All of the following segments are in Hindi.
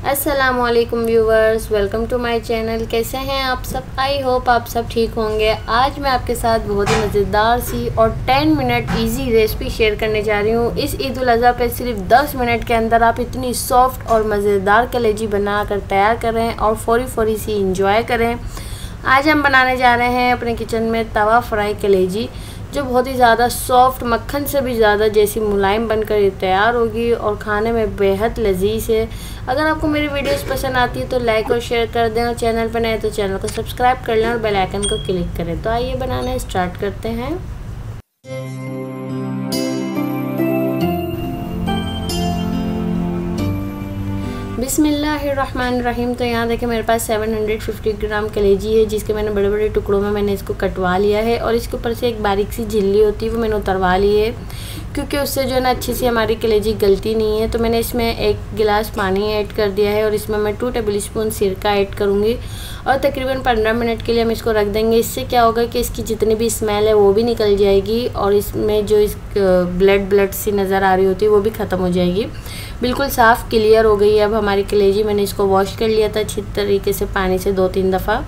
अस्सलामुअलैकुम viewers, welcome to my channel. कैसे हैं आप सब? आई होप आप सब ठीक होंगे। आज मैं आपके साथ बहुत ही मज़ेदार सी और 10 मिनट इजी रेसिपी शेयर करने जा रही हूँ। इस ईद उल अज़हा पे सिर्फ 10 मिनट के अंदर आप इतनी सॉफ्ट और मज़ेदार कलेजी बना कर तैयार करें और फ़ौरी सी इंजॉय करें। आज हम बनाने जा रहे हैं अपने किचन में तवा फ्राई कलेजी, जो बहुत ही ज़्यादा सॉफ्ट, मक्खन से भी ज़्यादा जैसी मुलायम बनकर ये तैयार होगी और खाने में बेहद लजीज है। अगर आपको मेरी वीडियोस पसंद आती है तो लाइक और शेयर कर दें, और चैनल पर नए तो चैनल को सब्सक्राइब कर लें और बेल आइकन को क्लिक करें। तो आइए बनाना स्टार्ट करते हैं। बिस्मिल्लाहिर्रहमानिर्रहीम। तो यहाँ देखिए मेरे पास 750 ग्राम कलेजी है, जिसके मैंने बड़े बड़े टुकड़ों में मैंने इसको कटवा लिया है। और इसके ऊपर से एक बारीक सी झिल्ली होती है वो मैंने उतरवा ली है, क्योंकि उससे जो है ना अच्छी सी हमारी कलेजी गलती नहीं है। तो मैंने इसमें 1 गिलास पानी ऐड कर दिया है और इसमें मैं 2 टेबल स्पून सिरका ऐड करूँगी और तकरीबन 15 मिनट के लिए हम इसको रख देंगे। इससे क्या होगा कि इसकी जितनी भी स्मेल है वो भी निकल जाएगी और इसमें जो इस ब्लड सी नज़र आ रही होती है वो भी ख़त्म हो जाएगी। बिल्कुल साफ़ क्लियर हो गई है अब हमारी कलेजी। मैंने इसको वॉश कर लिया था अच्छी तरीके से पानी से 2-3 दफ़ा।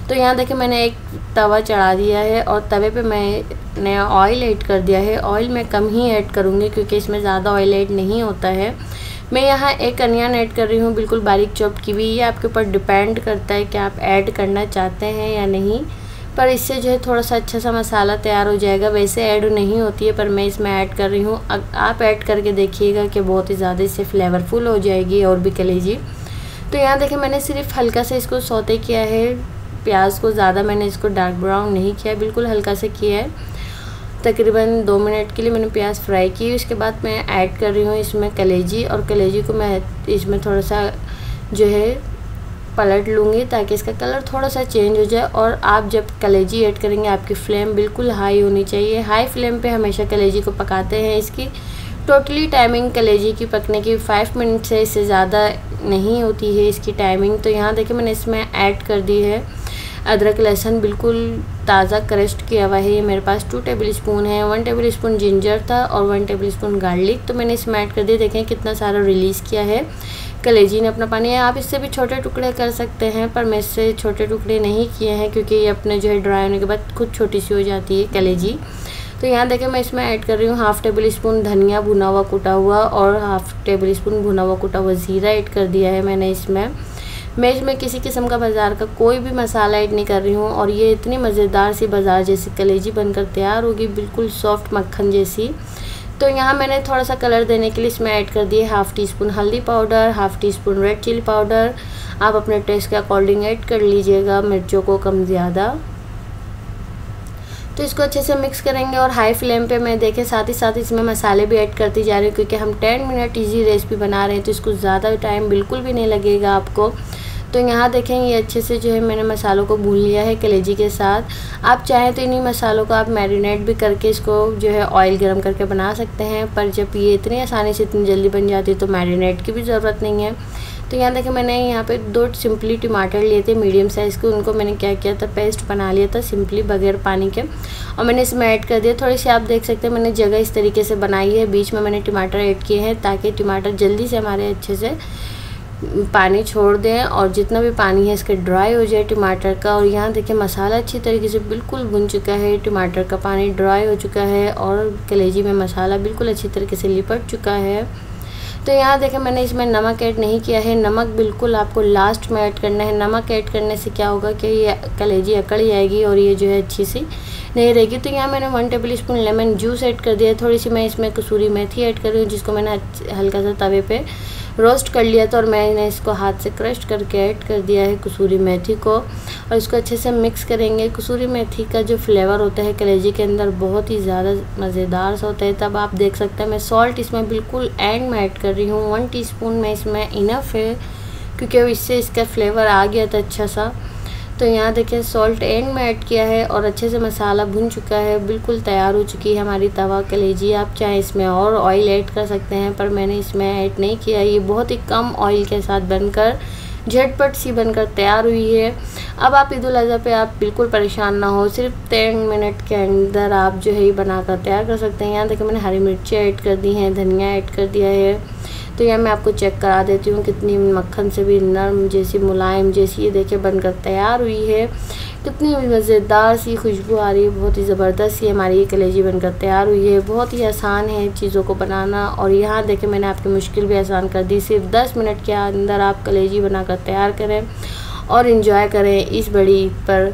तो यहाँ देखिए मैंने एक तवा चढ़ा दिया है और तवे पे मैंने ऑयल ऐड कर दिया है। ऑयल मैं कम ही ऐड करूँगी क्योंकि इसमें ज़्यादा ऑयल ऐड नहीं होता है। मैं यहाँ एक अनियन ऐड कर रही हूँ, बिल्कुल बारीक चॉप की हुई। ये आपके ऊपर डिपेंड करता है कि आप ऐड करना चाहते हैं या नहीं, पर इससे जो है थोड़ा सा अच्छा सा मसाला तैयार हो जाएगा। वैसे ऐड नहीं होती है पर मैं इसमें ऐड कर रही हूँ। आप ऐड करके देखिएगा कि बहुत ही ज़्यादा इससे फ्लेवरफुल हो जाएगी और भी कलेजी। तो यहाँ देखिए मैंने सिर्फ हल्का से इसको सौते किया है। प्याज को ज़्यादा मैंने इसको डार्क ब्राउन नहीं किया, बिल्कुल हल्का से किया है। तकरीबन 2 मिनट के लिए मैंने प्याज फ्राई की। उसके बाद मैं ऐड कर रही हूँ इसमें कलेजी, और कलेजी को मैं इसमें थोड़ा सा जो है पलट लूँगी ताकि इसका कलर थोड़ा सा चेंज हो जाए। और आप जब कलेजी ऐड करेंगे आपकी फ्लेम बिल्कुल हाई होनी चाहिए। हाई फ्लेम पे हमेशा कलेजी को पकाते हैं। इसकी टोटली टाइमिंग कलेजी की पकने की 5 मिनट से इससे ज़्यादा नहीं होती है इसकी टाइमिंग। तो यहाँ देखिए मैंने इसमें ऐड कर दी है अदरक लहसुन, बिल्कुल ताज़ा क्रस्ट किया हुआ है। ये मेरे पास 2 टेबल स्पून है। 1 टेबल स्पून जिंजर था और 1 टेबल स्पून गार्लिक, तो मैंने इसमें ऐड कर दिया। देखें कितना सारा रिलीज़ किया है कलेजी ने अपना पानी। आप इससे भी छोटे टुकड़े कर सकते हैं, पर मैं इससे छोटे टुकड़े नहीं किए हैं क्योंकि ये अपने जो है ड्राई होने के बाद खुद छोटी सी हो जाती है कलेजी। तो यहाँ देखिए मैं इसमें ऐड कर रही हूँ 1/2 टेबल स्पून धनिया भुना हुआ कुटा हुआ और 1/2 टेबल स्पून भुना हुआ कुटा हुआ ज़ीरा ऐड कर दिया है मैंने इसमें। मैं इसमें किसी किस्म का बाज़ार का कोई भी मसाला ऐड नहीं कर रही हूँ और ये इतनी मज़ेदार सी बाज़ार जैसी कलेजी बनकर तैयार होगी, बिल्कुल सॉफ्ट मक्खन जैसी। तो यहाँ मैंने थोड़ा सा कलर देने के लिए इसमें ऐड कर दिए 1/2 टीस्पून हल्दी powder, 1/2 teaspoon red chilli powder. आप अपने टेस्ट के अकॉर्डिंग ऐड कर लीजिएगा मिर्चों को कम ज़्यादा। तो इसको अच्छे से मिक्स करेंगे और हाई फ्लेम पे मैं देखें साथ ही साथ इसमें मसाले भी ऐड करती जा रही हूँ, क्योंकि हम 10 मिनट इजी रेसिपी बना रहे हैं तो इसको ज़्यादा टाइम बिल्कुल भी नहीं लगेगा आपको। तो यहाँ देखें ये अच्छे से जो है मैंने मसालों को भून लिया है कलेजी के साथ। आप चाहें तो इन्हीं मसालों को आप मैरिनेट भी करके इसको जो है ऑयल गरम करके बना सकते हैं, पर जब ये इतनी आसानी से इतनी जल्दी बन जाती है तो मैरिनेट की भी ज़रूरत नहीं है। तो यहाँ देखिए मैंने यहाँ पे 2 सिंपली टमाटर लिए थे मीडियम साइज़ के, उनको मैंने क्या किया था पेस्ट बना लिया था सिंपली बगैर पानी के, और मैंने इसमें ऐड कर दिया। थोड़ी सी आप देख सकते हैं मैंने जगह इस तरीके से बनाई है, बीच में मैंने टमाटर ऐड किए हैं ताकि टमाटर जल्दी से हमारे अच्छे से पानी छोड़ दें और जितना भी पानी है इसका ड्राई हो जाए टमाटर का। और यहाँ देखिए मसाला अच्छी तरीके से बिल्कुल भुन चुका है, टमाटर का पानी ड्राई हो चुका है और कलेजी में मसाला बिल्कुल अच्छी तरीके से लिपट चुका है। तो यहाँ देखें मैंने इसमें नमक ऐड नहीं किया है। नमक बिल्कुल आपको लास्ट में ऐड करना है। नमक ऐड करने से क्या होगा कि ये कलेजी अकड़ जाएगी और ये जो है अच्छी सी नहीं रहेगी। तो यहाँ मैंने 1 table spoon lemon juice add कर दिया। थोड़ी सी मैं इसमें कसूरी मेथी ऐड कर रही हूँ, जिसको मैंने हल्का सा तवे पे रोस्ट कर लिया था और मैंने इसको हाथ से क्रश करके ऐड कर दिया है कसूरी मेथी को, और इसको अच्छे से मिक्स करेंगे। कसूरी मेथी का जो फ्लेवर होता है कलेजी के अंदर बहुत ही ज़्यादा मज़ेदार सा होता है। तब आप देख सकते हैं मैं सॉल्ट इसमें बिल्कुल एंड में ऐड कर रही हूँ। 1 टीस्पून में इसमें इनफ है क्योंकि इससे इसका फ्लेवर आ गया था अच्छा सा। तो यहाँ देखिए सॉल्ट एंड में ऐड किया है और अच्छे से मसाला भुन चुका है, बिल्कुल तैयार हो चुकी है हमारी तवा कलेजी। आप चाहे इसमें और ऑयल ऐड कर सकते हैं, पर मैंने इसमें ऐड नहीं किया। ये बहुत ही कम ऑयल के साथ बनकर झटपट सी बनकर तैयार हुई है। अब आप ईद उल अज़हा पे आप बिल्कुल परेशान ना हो, सिर्फ 10 मिनट के अंदर आप जो है ये बनाकर तैयार कर सकते हैं। यहाँ देखिए मैंने हरी मिर्ची ऐड कर दी हैं, धनिया ऐड कर दिया है। तो यह मैं आपको चेक करा देती हूँ कितनी मक्खन से भी नरम जैसी मुलायम जैसी ये देखिए बनकर तैयार हुई है। कितनी मज़ेदार सी खुशबू आ रही है, बहुत ही ज़बरदस्त सी हमारी ये कलेजी बनकर तैयार हुई है। बहुत ही आसान है चीज़ों को बनाना और यहाँ देखें मैंने आपकी मुश्किल भी आसान कर दी। सिर्फ 10 मिनट के अंदर आप कलेजी बनाकर तैयार करें और इन्जॉय करें इस बड़ी ईद पर।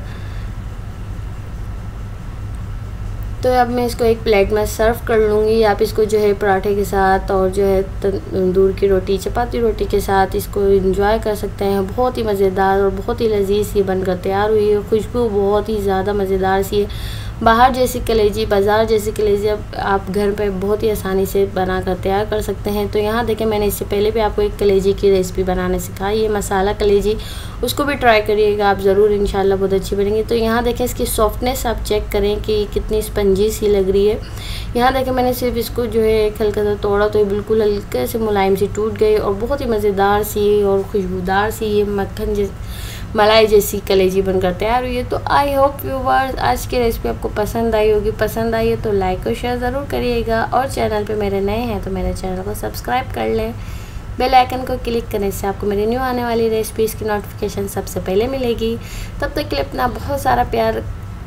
तो अब मैं इसको एक प्लेट में सर्व कर लूँगी। आप इसको जो है पराठे के साथ और जो है तंदूर की रोटी, चपाती रोटी के साथ इसको एंजॉय कर सकते हैं। बहुत ही मज़ेदार और बहुत ही लजीज सी बनकर तैयार हुई है। खुशबू बहुत ही ज़्यादा मज़ेदार सी है। बाहर जैसी कलेजी, बाज़ार जैसी कलेजी अब आप घर पे बहुत ही आसानी से बना कर तैयार कर सकते हैं। तो यहाँ देखें मैंने इससे पहले भी आपको एक कलेजी की रेसिपी बनाने सिखाई है, मसाला कलेजी, उसको भी ट्राई करिएगा आप ज़रूर, इंशाल्लाह बहुत अच्छी बनेगी। तो यहाँ देखें इसकी सॉफ्टनेस आप चेक करें कि कितनी स्पंजी सी लग रही है। यहाँ देखें मैंने सिर्फ इसको जो है एक हल्का सा तोड़ा तो ये बिल्कुल हल्के से मुलायम सी टूट गई और बहुत ही मज़ेदार सी और खुशबूदार सी ये मक्खन मलाई जैसी कलेजी बनकर तैयार हुई है। तो आई होप व्यूअर्स आज की रेसिपी आपको पसंद आई होगी। पसंद आई है तो लाइक और शेयर ज़रूर करिएगा और चैनल पे मेरे नए हैं तो मेरे चैनल को सब्सक्राइब कर लें। बेल आइकन को क्लिक करने से आपको मेरी न्यू आने वाली रेसिपीज़ की नोटिफिकेशन सबसे पहले मिलेगी। तब तक के लिए अपना बहुत सारा प्यार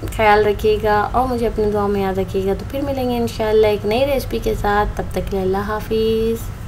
ख्याल रखिएगा और मुझे अपनी दुआ में याद रखिएगा। तो फिर मिलेंगे इंशाल्लाह एक नई रेसिपी के साथ। तब तक के लिए अल्लाह हाफिज़।